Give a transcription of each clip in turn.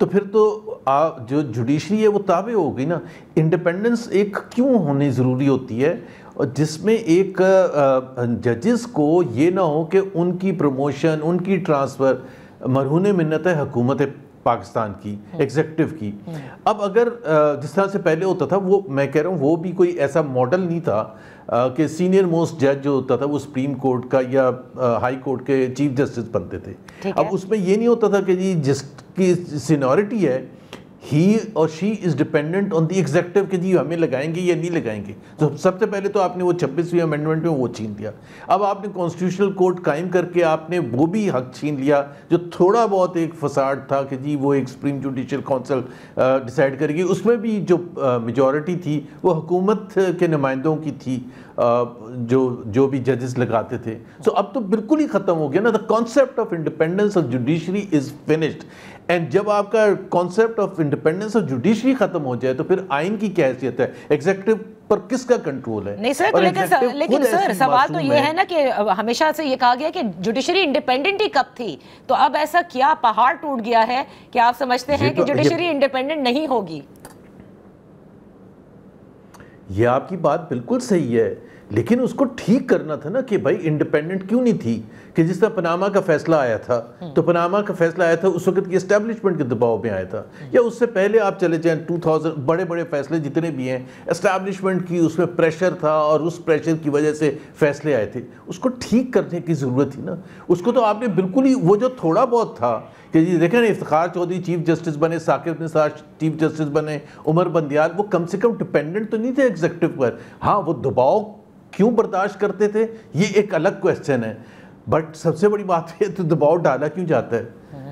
تو پھر تو جو جوڈیشری ہے وہ تابع ہو گئی نا. انڈیپینڈنس ایک کیوں ہونی ضروری ہوتی ہے, اور جس میں ایک ججز کو یہ نہ ہو کہ ان کی پروموشن, ان کی ٹرانسفر مرہون منت ہے حکومت پاکستان کی, ایگزیکٹو کی. اب اگر جس طرح سے پہلے ہوتا تھا, وہ میں کہہ رہا ہوں وہ بھی کوئی ایسا ماڈل نہیں تھا کہ سینئر موسٹ جج جو ہوتا تھا وہ سپریم کورٹ کا یا ہائی کورٹ کے چیف جسٹس بنتے تھے. اب اس میں یہ نہیں ہوتا تھا کہ جی جس کی سینیورٹی ہے ہی اور شی is dependent on the executive کہ جی ہمیں لگائیں گے یا نہیں لگائیں گے. تو سب سے پہلے تو آپ نے وہ 26ویں امینڈمنٹ میں وہ چھین دیا. اب آپ نے کانسٹیٹیوشنل کورٹ قائم کر کے آپ نے وہ بھی حق چھین لیا جو تھوڑا بہت ایک فساد تھا کہ جی وہ ایک سپریم جوڈیشل کونسل ڈیسائیڈ کرے گی. اس میں بھی جو میجورٹی تھی وہ حکومت کے نمائندوں کی تھی جو بھی ججز لگاتے تھے. سو اب تو بالکل ہی ختم ہو گیا نا. The concept of independence of judiciary is finished. And جب آپ کا concept of independence of judiciary ختم ہو جائے تو پھر آئین کی کیا حیثیت ہے, ایگزیکٹو پر کس کا کنٹرول ہے؟ نہیں سر, لیکن سر سوال تو یہ ہے نا کہ ہمیشہ سے یہ کہا گیا کہ جوڈیشری انڈیپینڈنٹ ہی کب تھی, تو اب ایسا کیا پہاڑ ٹوٹ گیا ہے کہ آپ سمجھتے ہیں کہ جوڈیشری انڈیپینڈنٹ نہیں ہوگی؟ یہ آپ کی بات بالکل صحیح ہے, لیکن اس کو ٹھیک کرنا تھا نا کہ بھائی انڈیپینڈنٹ کیوں نہیں تھی. کہ جس طرح پناما کا فیصلہ آیا تھا, تو پناما کا فیصلہ آیا تھا اس وقت کی اسٹیبلشمنٹ کے دباؤ میں آیا تھا, یا اس سے پہلے آپ چلے جائیں 2000 بڑے بڑے فیصلے جتنے بھی ہیں اسٹیبلشمنٹ کی اس میں پریشر تھا اور اس پریشر کی وجہ سے فیصلے آئے تھے. اس کو ٹھیک کرنے کی ضرورت تھی نا. اس کو تو آپ نے بالکل ہی وہ جو تھوڑا بہت تھا کہ جی دیکھیں افتخار چودھری چیف جسٹس بنے, ثاقب نثار چیف جسٹس بنے, عمر بندیال, وہ کم سے کم ڈیپینڈنٹ تو نہیں تھے ایگزیکٹو پر. ہاں وہ دباؤ کیوں برداشت کرتے تھے یہ ایک الگ کویسچن ہے, بٹ سب سے بڑی بات ہے تو دباؤ ڈالا کیوں جاتا ہے,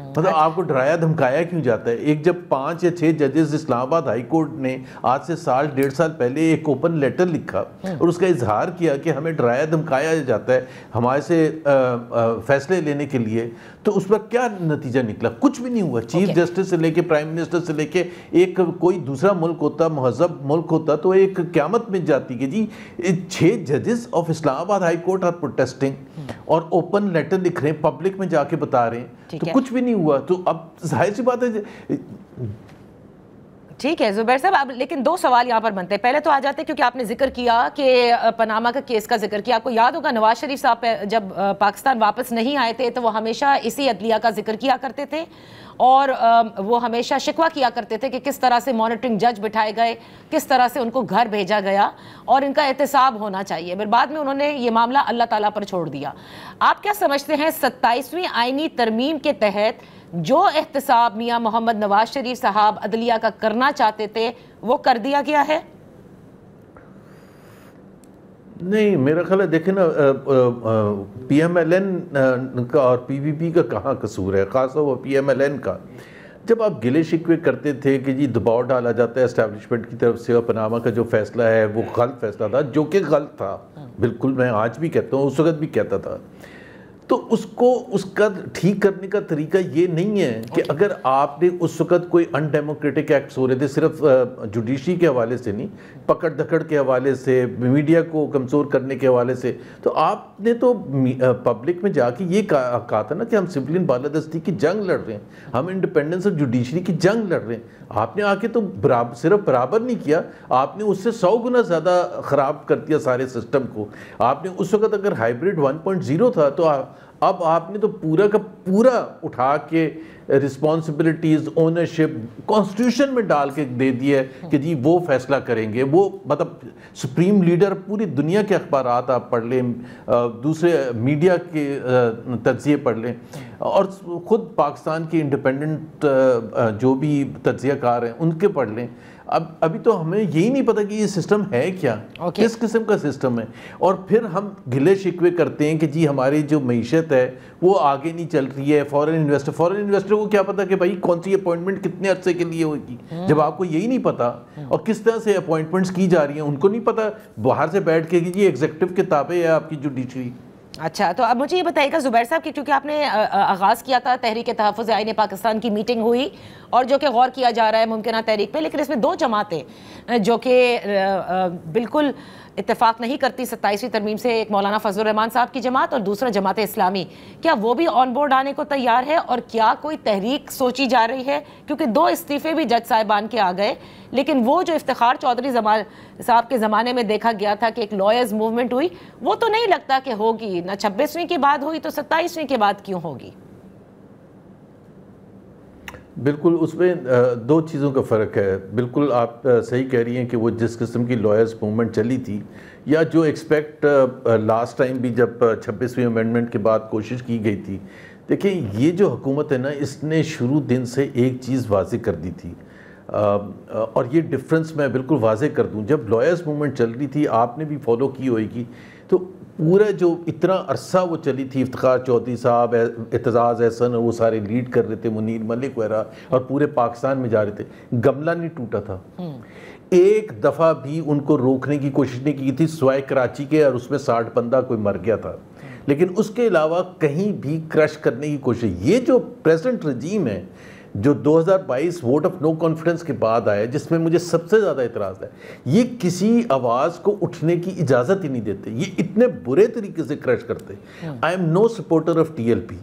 مطلب آپ کو ڈرایا دھمکایا کیوں جاتا ہے. ایک جب 5 یا 6 ججز اسلام آباد ہائی کورٹ نے آج سے سال 1.5 سال پہلے ایک اوپن لیٹر لکھا اور اس کا اظہار کیا کہ ہمیں ڈرایا دھمکایا جاتا ہے ہمارے سے فیصلے لینے کے لیے, تو اس پر کیا نتیجہ نکلا؟ کچھ بھی نہیں ہوا. چیف جسٹس سے لے کے پرائم منسٹر سے لے کے ایک کوئی دوسرا ملک ہوتا, مہذب ملک ہوتا, تو ایک قیامت میں جاتی کہ جی 6 ججز آف اسلام آباد ہائی کورٹ آر پروٹیسٹنگ اور اوپن لیٹر لکھ رہے ہیں, پبلک میں جا کے بتا رہے ہیں, تو کچھ بھی نہیں ہوا. تو اب ظاہر سی بات ہے. ٹھیک ہے زبیر صاحب, اب لیکن 2 سوال یہاں پر بنتے ہیں. پہلے تو آ جاتے ہیں کیونکہ آپ نے ذکر کیا کہ پناما کا کیس کا ذکر کیا. آپ کو یاد ہوگا نواز شریف صاحب جب پاکستان واپس نہیں آئے تھے تو وہ ہمیشہ اسی عدلیہ کا ذکر کیا کرتے تھے, اور وہ ہمیشہ شکوہ کیا کرتے تھے کہ کس طرح سے مانیٹرنگ جج بٹھائے گئے, کس طرح سے ان کو گھر بھیجا گیا اور ان کا احتساب ہونا چاہیے. پھر بعد میں انہوں نے یہ معاملہ اللہ تعالیٰ پر چھوڑ دیا. آپ کیا سمجھتے ہیں 27ویں آئینی ترمیم کے تحت جو احتساب میاں محمد نواز شریف صاحب عدلیہ کا کرنا چاہتے تھے وہ کر دیا گیا ہے؟ نہیں, میرا خیال ہے دیکھیں نا پی ایم ایل این کا اور پی پی پی کا کہاں قصور ہے, خاص طور پر پی ایم ایل این کا. جب آپ گلے شکوے کرتے تھے کہ جی دباؤ ڈالا جاتا ہے اسٹیبلشمنٹ کی طرف سے, اور پناما کا جو فیصلہ ہے وہ غلط فیصلہ تھا, جو کہ غلط تھا بالکل, میں آج بھی کہتا ہوں, اس وقت بھی کہتا تھا, تو اس کو اس کا ٹھیک کرنے کا طریقہ یہ نہیں ہے کہ اگر آپ نے اس وقت کوئی ان ڈیموکریٹک ایکٹس ہو رہے تھے, صرف جوڈیشری کے حوالے سے نہیں, پکڑ دھکڑ کے حوالے سے, میڈیا کو کمزور کرنے کے حوالے سے, تو آپ نے تو پبلک میں جا کے یہ کہا تھا نا کہ ہم سویلین بالادستی کی جنگ لڑ رہے ہیں, ہم انڈیپینڈنس اور جوڈیشری کی جنگ لڑ رہے ہیں. آپ نے آ کے تو صرف برابر نہیں کیا, آپ نے اس سے 100 گنا زیادہ خراب کر دیا سارے سسٹم کو. آپ نے اس وقت اگر ہائیبریڈ 1.0 تھا تو اب آپ نے تو پورا کا پورا اٹھا کے رسپانسبلٹیز, اونرشپ کانسٹیٹیوشن میں ڈال کے دے دیا ہے کہ جی وہ فیصلہ کریں گے. وہ مطلب سپریم لیڈر, پوری دنیا کے اخبارات آپ پڑھ لیں, دوسرے میڈیا کے تجزیے پڑھ لیں, اور خود پاکستان کے انڈیپینڈنٹ جو بھی تجزیہ کار ہیں ان کے پڑھ لیں. ابھی تو ہمیں یہی نہیں پتا کہ یہ سسٹم ہے کیا, کس قسم کا سسٹم ہے. اور پھر ہم گلے شکوے کرتے ہیں کہ جی ہماری جو معیشت ہے وہ آگے نہیں چل رہی ہے. فورن انویسٹر کو کیا پتا کہ بھائی کون سی اپوائنٹمنٹ کتنے عرصے کے لیے ہوگی, جب آپ کو یہی نہیں پتا, اور کس طرح سے اپوائنٹمنٹس کی جا رہی ہیں ان کو نہیں پتا. باہر سے بیٹھ کے جی ایگزیکٹو کے تابع ہے آپ کی جوڈیشری. اچھا, تو اب مجھے یہ بتائیے گا زبیر صاحب کہ کیونکہ آپ نے آغاز کیا تھا تحریک تحفظ آئین پاکستان کی میٹنگ ہوئی اور جو کہ غور کیا جا رہا ہے ممکنہ تحریک پہ، لیکن اس میں دو جماعتیں جو کہ بالکل اتفاق نہیں کرتی 27ویں ترمیم سے، ایک مولانا فضل الرحمان صاحب کی جماعت اور دوسرا جماعت اسلامی، کیا وہ بھی آن بورڈ آنے کو تیار ہے؟ اور کیا کوئی تحریک سوچی جا رہی ہے؟ کیونکہ 2 استعفے بھی جج صاحبان کے آ گئے، لیکن وہ جو افتخار چودھری صاحب کے زمانے میں دیکھا گیا تھا کہ ایک لائرز موومنٹ ہوئی، وہ تو نہیں لگتا کہ ہوگی، نہ 26ویں کے بعد ہوئی تو 27ویں کے بعد کیوں ہوگی؟ بالکل، اس میں 2 چیزوں کا فرق ہے. بالکل آپ صحیح کہہ رہی ہیں کہ وہ جس قسم کی لائرز موومنٹ چلی تھی، یا جو ایکسپیکٹ لاسٹ ٹائم بھی جب 26ویں امینڈمنٹ کے بعد کوشش کی گئی تھی. دیکھیں یہ جو حکومت ہے نا، اس نے شروع دن سے ایک چیز واضح کر دی تھی، اور یہ ڈفرنس میں بالکل واضح کر دوں. جب لائرز موومنٹ چل رہی تھی، آپ نے بھی فالو کی ہوئے گی، تو پورا جو اتنا عرصہ وہ چلی تھی، افتخار چودھری صاحب، اعتزاز احسن، وہ سارے لیڈ کر رہے تھے، منیر ملک وغیرہ، اور پورے پاکستان میں جا رہے تھے. گملہ نہیں ٹوٹا تھا، ایک دفعہ بھی ان کو روکنے کی کوشش نہیں کی تھی سوائے کراچی کے، اور اس میں 60 بندہ کوئی مر گیا تھا. لیکن اس کے علاوہ کہیں بھی کرش کرنے کی کوشش. یہ جو پریزنٹ رجیم ہے جو 2022 ووٹ آف نو کانفیڈنس کے بعد آیا، جس میں مجھے سب سے زیادہ اعتراض ہے، یہ کسی آواز کو اٹھنے کی اجازت ہی نہیں دیتے. یہ اتنے برے طریقے سے کرش کرتے. I am no supporter of T L P,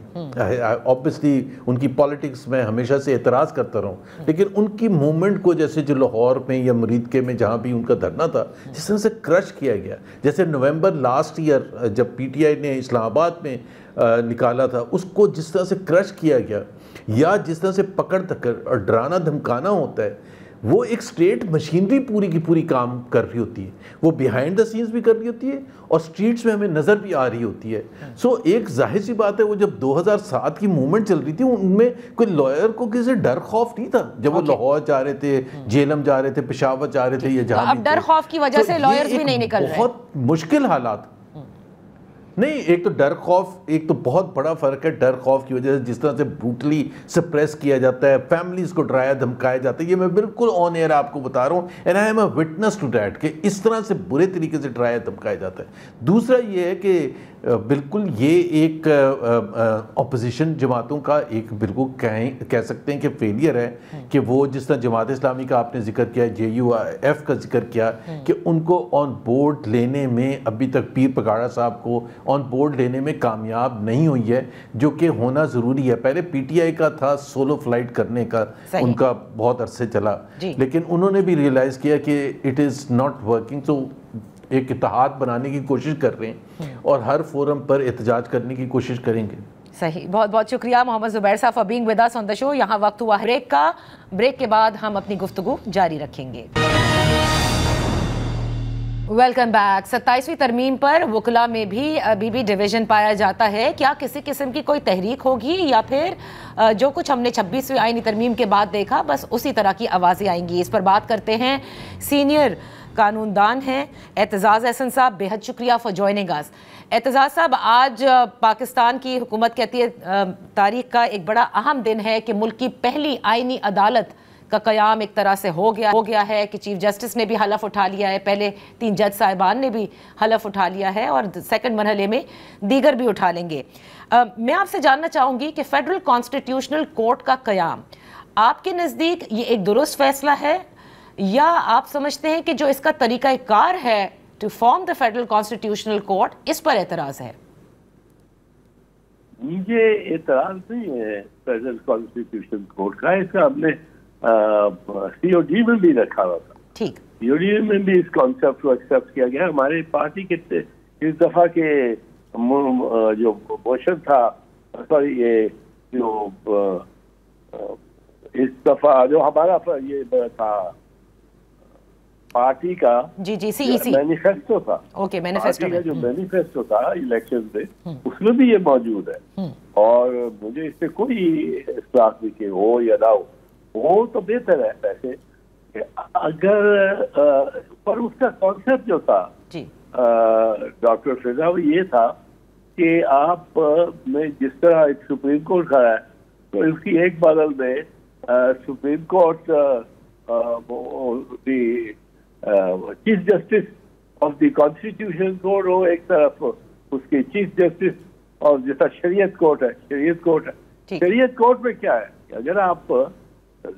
obviously ان کی پالیٹکس میں ہمیشہ سے اعتراض کرتا رہا ہوں، لیکن ان کی موومنٹ کو جیسے جو لاہور میں یا مریدکے میں جہاں بھی ان کا دھرنا تھا، جس طرح سے کرش کیا گیا، جیسے نومبر لاسٹ ایئر جب پی ٹی آئی نے اسلام آباد میں نکالا تھا، اس کو جس طرح سے کرش کیا گیا، یا جس طرح سے پکڑ تکڑ اور ڈرانا دھمکانا ہوتا ہے، وہ ایک سٹیٹ مشینری پوری کی پوری کام کر رہی ہوتی ہے. وہ بیہائنڈ دا سینز بھی کر رہی ہوتی ہے، اور سٹریٹس میں ہمیں نظر بھی آ رہی ہوتی ہے. سو ایک ظاہر سی بات ہے، وہ جب 2007 کی موومنٹ چل رہی تھی، ان میں کوئی لائر کو کسی ڈر خوف نہیں تھا. جب وہ لاہور جا رہے تھے، جیلم جا رہے تھے، پشاور جا رہے تھے، یا جہاں بھی اب ڈر خوف کی وجہ سے لائرز بھی نہیں نکل رہے. بہت مشکل حالات نہیں. ایک تو ڈر خوف، ایک تو بہت بڑا فرق ہے ڈر خوف کی وجہ سے، جس طرح سے بروٹلی سپریس کیا جاتا ہے، فیملیز کو ڈرایا دھمکایا جاتا ہے. یہ میں بالکل آن ایئر آپ کو بتا رہا ہوں، and I am a witness to that, کہ اس طرح سے برے طریقے سے ڈرایا دھمکایا جاتا ہے. دوسرا یہ ہے کہ بالکل یہ ایک اپوزیشن جماعتوں کا ایک بالکل کہہ سکتے ہیں کہ فیلئر ہے، کہ وہ جس طرح جماعت اسلامی کا آپ نے ذکر کیا، جے یو ایف کا ذکر کیا، کہ ان کو آن بورڈ لینے میں ابھی تک پیر پگاڑا صاحب کو آن بورڈ لینے میں کامیاب نہیں ہوئی ہے، جو کہ ہونا ضروری ہے. پہلے پی ٹی آئی کا تھا سولو فلائٹ کرنے کا، ان کا بہت عرصے چلا، لیکن انہوں نے بھی ریئلائز کیا کہ اٹ از ناٹ ورکنگ. تو ایک اتحاد بنانے کی کوشش کر رہے ہیں، اور ہر فورم پر احتجاج کرنے کی کوشش کریں گے. صحیح، بہت بہت شکریہ محمد زبیر صاحب فار بینگ ود اس آن دی شو. یہاں وقت ہوا بریک کا. بریک کے بعد ہم اپنی گفتگو جاری رکھیں گے. Welcome back. 27ویں ترمیم پر وکلا میں بھی ابھی بھی ڈویژن پایا جاتا ہے. کیا کسی قسم کی کوئی تحریک ہوگی، یا پھر جو کچھ ہم نے 26ویں آئینی ترمیم کے بعد دیکھا بس اسی طرح کی آوازیں آئیں گی؟ اس پر بات کرتے ہیں. سینئر قانون دان ہیں اعتزاز احسن صاحب. بے حد شکریہ فار جوائننگ اس. اعتزاز صاحب، آج پاکستان کی حکومت کہتی ہے تاریخ کا ایک بڑا اہم دن ہے کہ ملک کی پہلی آئینی عدالت کا قیام ایک طرح سے ہو گیا ہے، کہ چیف جسٹس نے بھی حلف اٹھا لیا ہے، پہلے 3 جج صاحبان نے بھی حلف اٹھا لیا ہے، اور سیکنڈ مرحلے میں دیگر بھی اٹھا لیں گے. میں آپ سے جاننا چاہوں گی کہ فیڈرل کانسٹیٹیوشنل کورٹ کا قیام آپ کے نزدیک یہ ایک درست فیصلہ ہے، یا آپ سمجھتے ہیں کہ جو اس کا طریقہ کار ہے to form the federal constitutional court, اس پر اعتراض ہے؟ مجھے اعتراض نہیں ہے فیڈرل کانسٹیٹیوشنل کورٹ کا. اس کا ہم نے سی او ڈی میں بھی رکھا ہوا تھا. ٹھیک، سی او ڈی میں بھی اس کانسیپٹ کو ایکسیپٹ کیا گیا. ہمارے پارٹی کے اس دفعہ کے جو موشن تھا، سوری یہ جو اس دفعہ جو ہمارا یہ تھا پارٹی کا جی سی ای سی مینیفیسٹو تھا، اوکے مینیفیسٹو کا جو مینیفیسٹو تھا الیکشن سے، اس میں بھی یہ موجود ہے. اور مجھے اس سے کوئی اختلاف نہیں کہ ہو یا نہ ہو تو بہتر ہے. ویسے اگر پر اس کا کانسیپٹ جو تھا ڈاکٹر فضا وہ یہ تھا کہ آپ میں جس طرح ایک سپریم کورٹ کھڑا ہے تو اس کی ایک بدل میں supreme court chief justice of the constitution court ہو ایک طرف، اس کی چیف جسٹس، اور جیسا شریعت کورٹ ہے. شریعت کورٹ میں کیا ہے کہ اگر آپ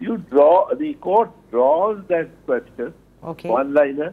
The court draws that question, one-liner,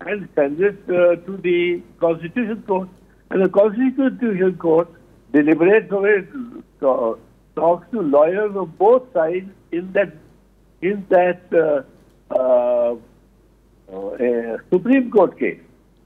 and sends it to the Constitution Court, and the Constitution Court deliberates over it, talks to lawyers of both sides in that Supreme Court case.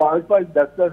5-5, 10-10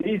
30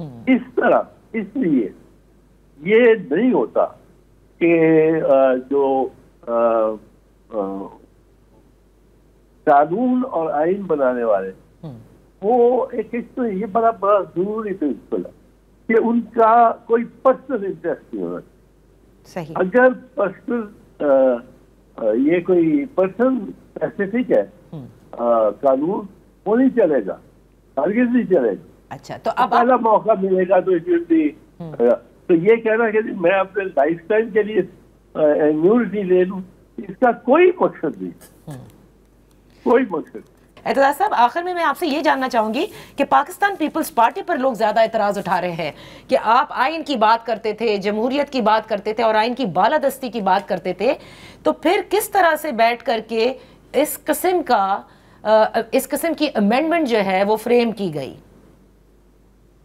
اس طرح اس لیے یہ نہیں ہوتا کہ جو قانون اور آئین بنانے والے وہ ایک تو یہ بڑا ضروری پرنسپل ہے کہ ان کا کوئی پرسنل انٹرسٹ نہیں ہونا صحیح. اگر پرسنل یہ کوئی پرسنل اسپیسیفک ہے قانون وہ نہیں چلے گا, ہرگز نہیں چلے گا. اچھا تو اب پہلا موقع ملے گا تو یہ کہنا کہ میں اپنے لائف ٹائم کے لیے امیونٹی لے لوں, اس کا کوئی مقصد نہیں, کوئی مقصد. اعتزاز صاحب آخر میں آپ سے یہ جاننا چاہوں گی کہ پاکستان پیپلز پارٹی پر لوگ زیادہ اعتراض اٹھا رہے ہیں کہ آپ آئین کی بات کرتے تھے, جمہوریت کی بات کرتے تھے اور آئین کی بالادستی کی بات کرتے تھے, تو پھر کس طرح سے بیٹھ کر کے اس قسم کی امینڈمنٹ جو ہے وہ فریم کی گئی؟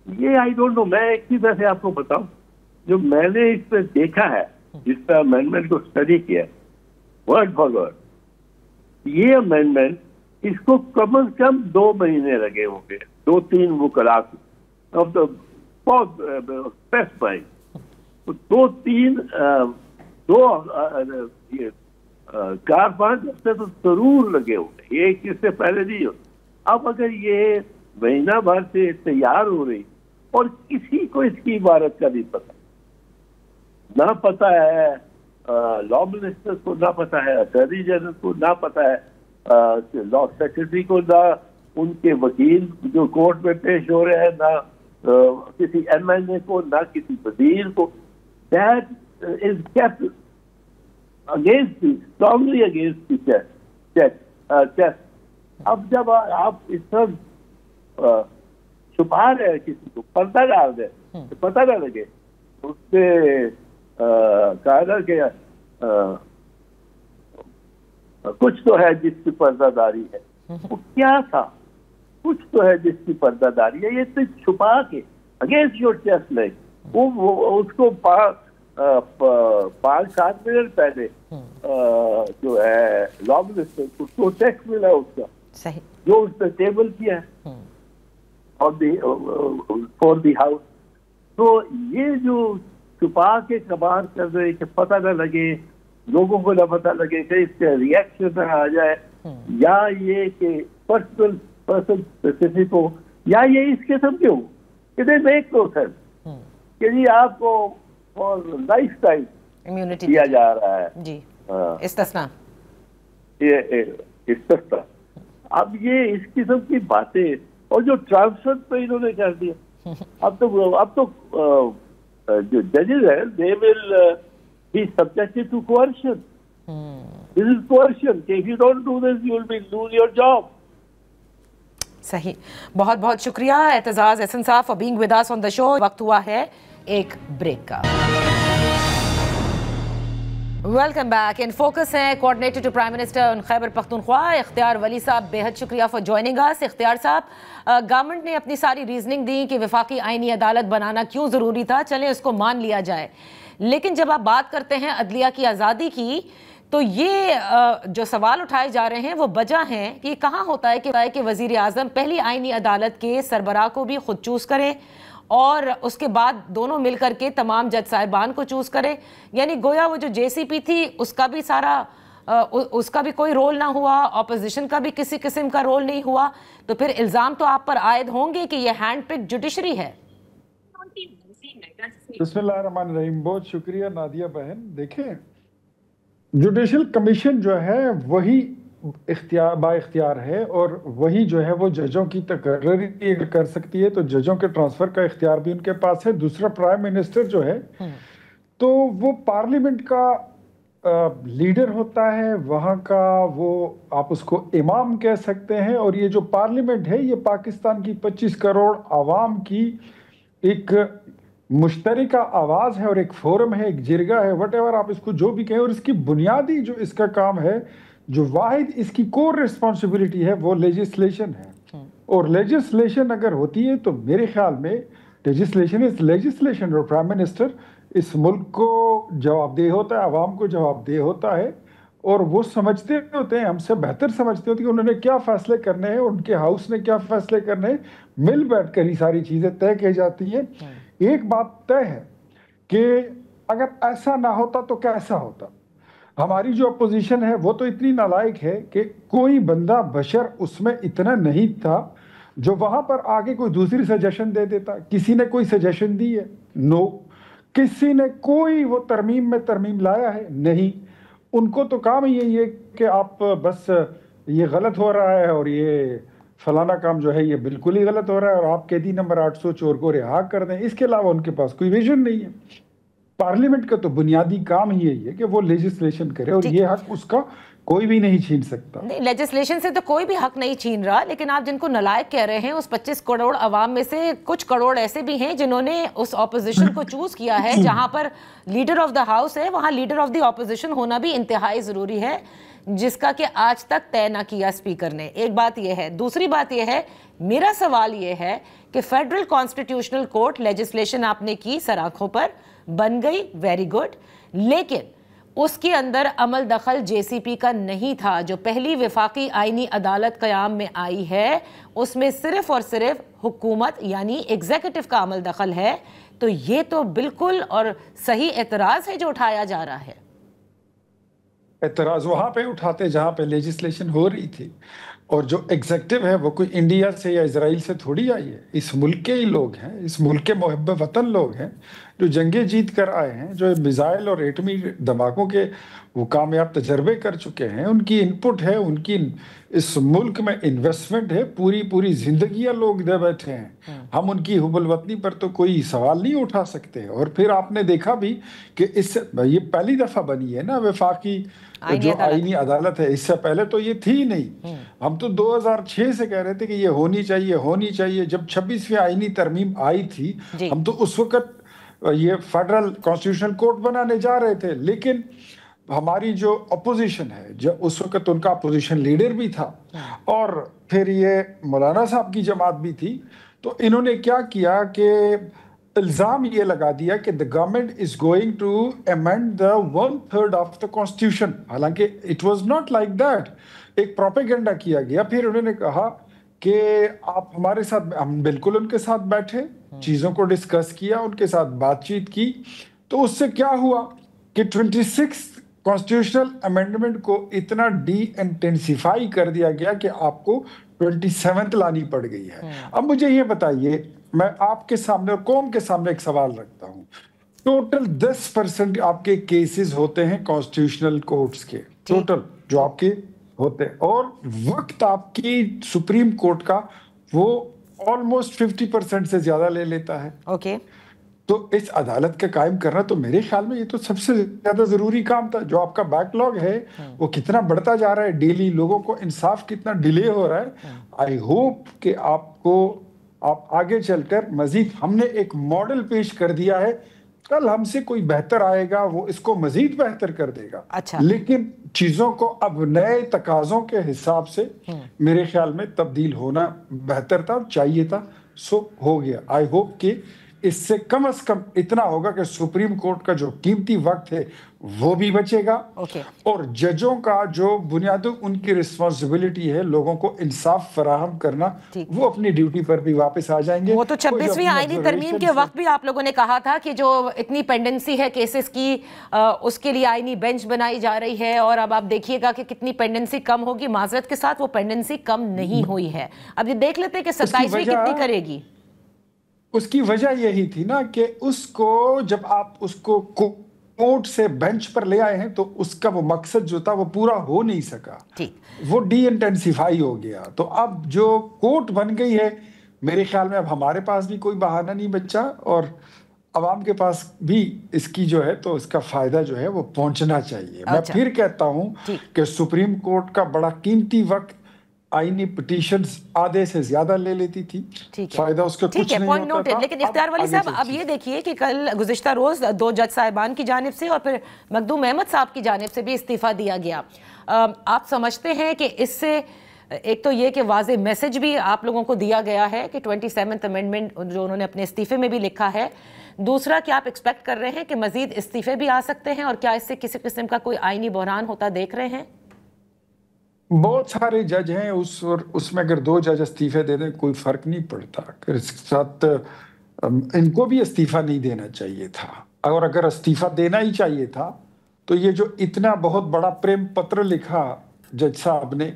یہ آئی ڈونٹ نو. میں ایک چیز ایسے آپ کو بتاؤں جو میں نے اس پہ دیکھا ہے, جس طرح امینڈمنٹ کو اسٹڈی کیا ورڈ فار ورڈ, یہ امینڈمنٹ اس کو کم از کم 2 مہینے لگے ہوں گے, 2-3 وکلاء کو بہت اسپیسیفائنگ, 4-5 ہفتے تو ضرور لگے ہوں گے, یہ اس سے پہلے نہیں ہو. اب اگر یہ مہینہ بھر سے تیار ہو رہی اور کسی کو اس کی عبارت کا نہیں پتا, نہ پتا ہے لا منسٹر کو, نہ پتا ہے اٹارنی جنرل کو, نہ پتا ہے لا سیکرٹری کو, نہ ان کے وکیل جو کورٹ میں پیش ہو رہے ہیں, نہ کسی ایم این اے کو, نہ کسی وزیر کو. That is kept against strongly against the chest. اب جب آپ اس طرح چھپا رہے ہیں کسی کو, پردہ ڈال دیں تو پتہ نہ لگے, اس سے کہا کہ کچھ تو ہے جس کی پردہ داری ہے. وہ کیا تھا؟ کچھ تو ہے جس کی پردہ داری ہے. یہ تو چھپا کے اگینسٹ یور چیسٹ لے, وہ اس کو 5-7 منٹ پہلے جو ہے لا منسٹر اس کو ٹیکسٹ ملا اس کا جو اس نے ٹیبل کیا ہے فور دی ہاؤس. تو یہ جو چھپا کے کبار کر رہے کہ پتہ نہ لگے, لوگوں کو نہ پتہ لگے کہ اس کے ریئیکشن نہ آ جائے, یا یہ کہ پرسن اسپیسیفک ہو, یا یہ اس قسم کے ہو کہ دے میک نو سینس کہ جی آپ کو فار لائف ٹائم امیونٹی دیا جا رہا ہے, جی استثناء, یہ استثناء. اب یہ اس قسم کی باتیں اور جو ٹرانسفر پہ انہوں نے کر دیا, اب تو جو ججز ہیں they will be subjected to coercion. This is coercion. If you don't do this, you will lose your job. صحیح. بہت بہت شکریہ اعتزاز احسن صاحب for being with us on the show. وقت ہوا ہے ایک بریک کا. Welcome back. ان فوکس ہیں coordinator to prime minister Khyber Pakhtunkhwa اختیار ولی صاحب. بےحد شکریہ فار جوائننگ اس. اختیار صاحب, گورنمنٹ نے اپنی ساری ریزننگ دی کہ وفاقی آئینی عدالت بنانا کیوں ضروری تھا, چلیں اس کو مان لیا جائے, لیکن جب آپ بات کرتے ہیں عدلیہ کی آزادی کی تو یہ جو سوال اٹھائے جا رہے ہیں وہ وجہ ہیں کہ یہ کہاں ہوتا ہے کہ وزیر اعظم پہلی آئینی عدالت کے سربراہ کو بھی خود چوز کرے اور اس کے بعد دونوں مل کر کے تمام جج صاحبان کو چوز کرے. یعنی گویا وہ جو جے سی پی تھی اس کا بھی کوئی رول نہ ہوا, اپوزیشن کا بھی کسی قسم کا رول نہیں ہوا, تو پھر الزام تو آپ پر عائد ہوں گے کہ یہ ہینڈ پک جوڈیشری ہے. بسم اللہ الرحمن الرحیم. بہت شکریہ نادیہ بہن. دیکھیں جوڈیشل کمیشن جو ہے وہی با اختیار ہے اور وہی جو ہے وہ ججوں کی تقرری کر سکتی ہے, تو ججوں کے ٹرانسفر کا اختیار بھی ان کے پاس ہے. دوسرا پرائم منسٹر جو ہے تو وہ پارلیمنٹ کا لیڈر ہوتا ہے, وہاں کا وہ آپ اس کو امام کہہ سکتے ہیں, اور یہ جو پارلیمنٹ ہے یہ پاکستان کی 25 کروڑ عوام کی ایک مشترکہ آواز ہے اور ایک فورم ہے, ایک جرگہ ہے, وٹ ایور آپ اس کو جو بھی کہیں. اور اس کی بنیادی جو اس کا کام ہے, جو واحد اس کی کور ریسپانسبلٹی ہے وہ لیجسلیشن ہے. اور لیجسلیشن اگر ہوتی ہے تو میرے خیال میں لیجسلیشن از لیجسلیشن, اور پرائم منسٹر اس ملک کو جواب دہ ہوتا ہے, عوام کو جواب دہ ہوتا ہے, اور وہ سمجھتے ہوتے ہیں, ہم سے بہتر سمجھتے ہوتے ہیں کہ انہوں نے کیا فیصلے کرنے ہیں, ان کے ہاؤس نے کیا فیصلے کرنے ہیں, مل بیٹھ کر ہی ساری چیزیں طے کی جاتی ہیں. ایک بات طے ہے کہ اگر ایسا نہ ہوتا تو کیسا ہوتا. ہماری جو اپوزیشن ہے وہ تو اتنی نالائق ہے کہ کوئی بندہ بشر اس میں اتنا نہیں تھا جو وہاں پر آگے کوئی دوسری سجیشن دے دیتا. کسی نے کوئی سجیشن دی ہے؟ نو. کسی نے کوئی وہ ترمیم میں ترمیم لایا ہے؟ نہیں. ان کو تو کام یہی ہے کہ آپ بس یہ غلط ہو رہا ہے اور یہ فلانا کام جو ہے یہ بالکل ہی غلط ہو رہا ہے اور آپ قیدی نمبر 800 چور کو رہا کر دیں. اس کے علاوہ ان کے پاس کوئی ویژن نہیں ہے. پارلیمنٹ کا تو بنیادی کام ہی یہی ہے کہ وہ لیجسلیشن کرے اور یہ حق اس کا کوئی بھی نہیں چھین سکتا. نہیں, لیجسلیشن سے تو کوئی بھی حق نہیں چھین رہا, لیکن آپ جن کو نالائق کہہ رہے ہیں اس 25 کروڑ عوام میں سے کچھ کروڑ ایسے بھی ہیں جنہوں نے اس اپوزیشن کو چوز کیا ہے. جہاں پر لیڈر آف دا ہاؤس ہے وہاں لیڈر آف دی اپوزیشن ہونا بھی انتہائی ضروری ہے, جس کا کہ آج تک طے نہ کیا اسپیکر نے. ایک بات یہ ہے. دوسری بات یہ ہے, میرا سوال یہ ہے کہ فیڈرل کانسٹیٹیوشنل کورٹ لیجسلیشن آپ نے کی, سر آنکھوں پر بن گئی, ویری گڈ, لیکن اس کے اندر عمل دخل جے سی پی کا نہیں تھا. جو پہلی وفاقی آئینی عدالت قیام میں آئی ہے اس میں صرف اور صرف حکومت یعنی ایگزیکٹو کا عمل دخل ہے. تو یہ تو بالکل اور صحیح اعتراض ہے جو اٹھایا جا رہا ہے. اعتراض وہاں پہ اٹھاتے جہاں پہ لیجسلیشن ہو رہی تھی, اور جو ایگزیکٹو ہے وہ کوئی انڈیا سے یا اسرائیل سے تھوڑی آئی ہے. اس ملک کے ہی لوگ ہیں, اس ملک کے محب وطن لوگ ہیں جو جنگیں جیت کر آئے ہیں, جو میزائل اور ایٹمی دھماکوں کے وہ کامیاب تجربے کر چکے ہیں. ان کی انپٹ ہے, ان کی اس ملک میں انویسٹمنٹ ہے, پوری زندگیاں لوگ دے بیٹھے ہیں. ہم ان کی حب الوطنی پر تو کوئی سوال نہیں اٹھا سکتے. اور پھر آپ نے دیکھا بھی کہ اس سے یہ پہلی دفعہ بنی ہے نا وفاقی جو آئینی عدالت ہے. اس سے پہلے تو یہ تھی نہیں. ہم تو 2006 سے کہہ رہے تھے کہ یہ ہونی چاہیے. جب 26ویں آئینی ترمیم آئی تھی ہم تو اس وقت یہ فیڈرل کانسٹیٹیوشنل کورٹ بنانے جا رہے تھے. لیکن ہماری جو اپوزیشن ہے, جو اس وقت ان کا اپوزیشن لیڈر بھی تھا اور پھر یہ مولانا صاحب کی جماعت بھی تھی, تو انہوں نے کیا کیا کہ الزام یہ لگا دیا کہ the government is going to amend the 1/3 of the constitution. حالانکہ it was not like that. ایک پروپیگنڈا کیا گیا. پھر انہوں نے کہا کہ آپ ہمارے ساتھ, ہم بالکل ان کے ساتھ بیٹھے, چیزوں کو ڈسکس کیا, ان کے ساتھ بات چیت کی. تو اس سے کیا ہوا کہ 26 کانسٹیٹیوشنل امینڈمنٹ کو اتنا ڈی انٹینسیفائی کر دیا گیا کہ آپ کو 27 لانی پڑ گئی ہے. اب مجھے یہ بتائیے, میں آپ کے سامنے اور قوم کے سامنے ایک سوال رکھتا ہوں. ٹوٹل 10% آپ کے کیسز ہوتے ہیں کانسٹیٹیوشنل کورٹس کے, ٹوٹل جو آپ کے ہوتے, اور وقت آپ کی سپریم کورٹ کا وہ آلموسٹ 50% سے زیادہ لے لیتا ہے. اوکے, تو اس عدالت کا قائم کرنا تو میرے خیال میں یہ تو سب سے زیادہ ضروری کام تھا. جو آپ کا بیک لاگ ہے وہ کتنا بڑھتا جا رہا ہے, ڈیلی لوگوں کو انصاف کتنا ڈیلے ہو رہا ہے. آئی ہوپ کہ آپ آگے چل کر مزید, ہم نے ایک ماڈل پیش کر دیا ہے, کل ہم سے کوئی بہتر آئے گا وہ اس کو مزید بہتر کر دے گا. لیکن چیزوں کو اب نئے تقاضوں کے حساب سے میرے خیال میں تبدیل ہونا بہتر تھا اور چاہیے تھا. سو ہو گیا. آئی ہوپ کہ اس سے کم از کم اتنا ہوگا کہ سپریم کورٹ کا جو قیمتی وقت ہے وہ بھی بچے گا, اور ججوں کا جو بنیادی ان کی رسپانسبلٹی ہے لوگوں کو انصاف فراہم کرنا, وہ اپنی ڈیوٹی پر بھی واپس آ جائیں گے. وہ تو 26ویں آئینی ترمیم کے وقت بھی آپ لوگوں نے کہا تھا کہ جو اتنی پینڈنسی ہے کیسز کی, اس کے لیے آئینی بینچ بنائی جا رہی ہے, اور اب آپ دیکھیے گا کہ کتنی پینڈنسی کم ہوگی. معذرت کے ساتھ وہ پینڈنسی کم نہیں ہوئی ہے. اب یہ دیکھ لیتے کہ 27ویں کتنی کرے گی. اس کی وجہ یہی تھی نا کہ اس کو جب آپ اس کو کورٹ سے بینچ پر لے آئے ہیں تو اس کا وہ مقصد جو تھا وہ پورا ہو نہیں سکا, وہ ڈی انٹینسیفائی ہو گیا. تو اب جو کورٹ بن گئی ہے میرے خیال میں اب ہمارے پاس بھی کوئی بہانہ نہیں بچا, اور عوام کے پاس بھی اس کی جو ہے تو اس کا فائدہ جو ہے وہ پہنچنا چاہیے. میں پھر کہتا ہوں کہ سپریم کورٹ کا بڑا قیمتی وقت آئینی پٹیشنز آدھے سے زیادہ لے لیتی تھی, فائدہ اس کا کچھ نہیں ہوتا تھا. لیکن اختیار ولی صاحب, اب یہ دیکھیے کہ کل گزشتہ روز 2 جج صاحبان کی جانب سے اور پھر مخدوم احمد صاحب کی جانب سے بھی استعفیٰ دیا گیا. آپ سمجھتے ہیں کہ اس سے ایک تو یہ کہ واضح میسج بھی آپ لوگوں کو دیا گیا ہے کہ 27th امینڈمنٹ جو انہوں نے اپنے استعفے میں بھی لکھا ہے. دوسرا کیا آپ ایکسپیکٹ کر رہے ہیں کہ مزید استعفے بھی آ سکتے ہیں اور کیا اس سے کسی قسم کا کوئی آئینی بحران ہوتا دیکھ رہے ہیں؟ بہت سارے جج ہیں اس میں اگر 2 جج استعفے دے دیں کوئی فرق نہیں پڑتا. اس کے ساتھ ان کو بھی استعفیٰ نہیں دینا چاہیے تھا, اور اگر استعفیٰ دینا ہی چاہیے تھا تو یہ جو اتنا بہت بڑا پریم پتر لکھا جج صاحب نے,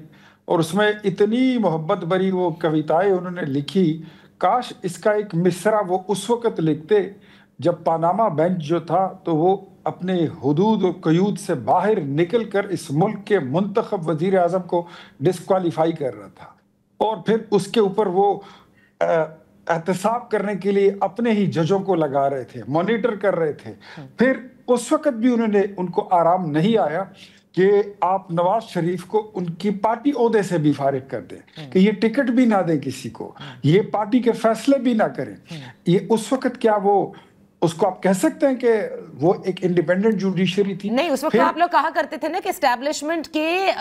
اور اس میں اتنی محبت بری وہ کویتائیں انہوں نے لکھی, کاش اس کا ایک مصرع وہ اس وقت لکھتے جب پاناما بینچ جو تھا تو وہ اپنے حدود و قیود سے باہر نکل کر اس ملک کے منتخب وزیر اعظم کو ڈسکوالیفائی کر رہا تھا, اور پھر اس کے اوپر وہ احتساب کرنے کے لیے اپنے ہی ججوں کو لگا رہے تھے, مانیٹر کر رہے تھے. پھر اس وقت بھی ان کو آرام نہیں آیا کہ آپ نواز شریف کو ان کی پارٹی عہدے سے بھی فارغ کر دیں, کہ یہ ٹکٹ بھی نہ دیں کسی کو, یہ پارٹی کے فیصلے بھی نہ کریں. یہ اس وقت کیا وہ اس کو آپ کہہ سکتے ہیں کہ وہ ایک انڈیپینڈنٹ جوڈیشری تھی؟ نہیں, اس وقت آپ لوگ کہا کرتے تھے نا کہ اسٹیبلشمنٹ کے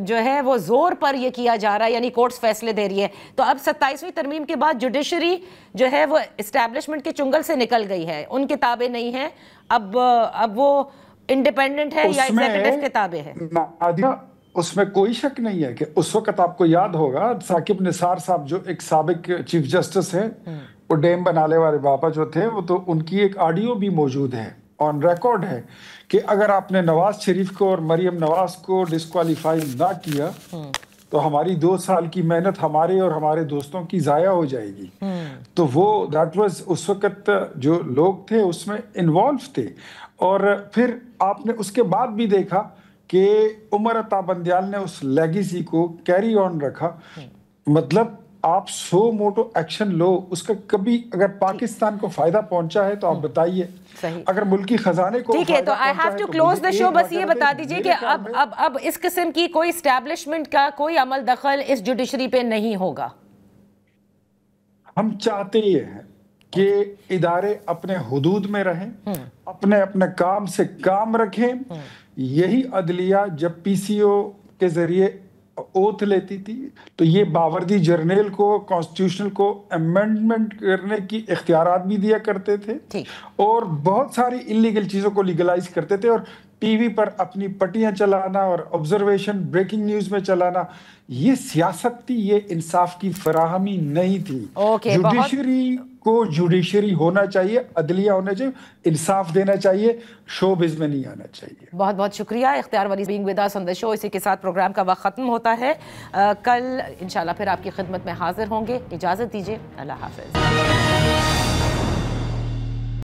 جو ہے وہ زور پر یہ کیا جا رہا ہے, یعنی کورٹس فیصلے دے رہی ہے. تو اب 27ویں ترمیم کے بعد جوڈیشری جو ہے وہ اسٹیبلشمنٹ کے چنگل سے نکل گئی ہے, ان کے تابع نہیں ہے, اب وہ انڈیپینڈنٹ ہے یا ایگزیکٹو کے تابع ہے. اس میں کوئی شک نہیں ہے کہ اس وقت آپ کو یاد ہوگا ثاقب نثار صاحب جو ایک سابق چیف جسٹس ہیں, وہ ڈیم بنالے والے بابا جو تھے, وہ تو ان کی ایک آڈیو بھی موجود ہے, آن ریکارڈ ہے, کہ اگر آپ نے نواز شریف کو اور مریم نواز کو ڈسکوالیفائی نہ کیا تو ہماری 2 سال کی محنت ہمارے اور ہمارے دوستوں کی ضائع ہو جائے گی. تو وہ دیٹ واز اس وقت جو لوگ تھے اس میں انوالو تھے. اور پھر آپ نے اس کے بعد بھی دیکھا کہ عمر عطا بندیال نے اس لیگیسی کو کیری آن رکھا. مطلب آپ سو موٹو ایکشن لو, اس کا کبھی اگر پاکستان کو فائدہ پہنچا ہے تو آپ بتائیے, اگر ملکی خزانے کو ٹھیک ہے تو I have to close the show. بس یہ بتا دیجئے کہ اب اس قسم کی کوئی اسٹیبلشمنٹ کا کوئی عمل دخل اس جوڈیشری پہ نہیں ہوگا. ہم چاہتے یہ ہیں کہ ادارے اپنے حدود میں رہیں, اپنے کام سے کام رکھیں. یہی عدلیہ جب پی سی او کے ذریعے اوتھ لیتی تھی تو یہ باوردی جرنیل کو کانسٹیٹیوشنل کو امینڈمنٹ کرنے کی اختیارات بھی دیا کرتے تھے, اور بہت ساری انلیگل چیزوں کو لیگلائز کرتے تھے, اور ٹی وی پر اپنی پٹیاں چلانا اور آبزرویشن بریکنگ نیوز میں چلانا, یہ سیاست تھی, یہ انصاف کی فراہمی نہیں تھی. جوڈیشری کو جوڈیشری ہونا چاہیے, عدلیہ ہونا چاہیے, انصاف دینا چاہیے, شوبز میں نہیں آنا چاہیے. بہت بہت شکریہ اختیار ولی بینگ ود اس آن دی شو. اسی کے ساتھ پروگرام کا وقت ختم ہوتا ہے. کل انشاءاللہ پھر آپ کی خدمت میں حاضر ہوں گے. اجازت دیجیے, اللہ حافظ.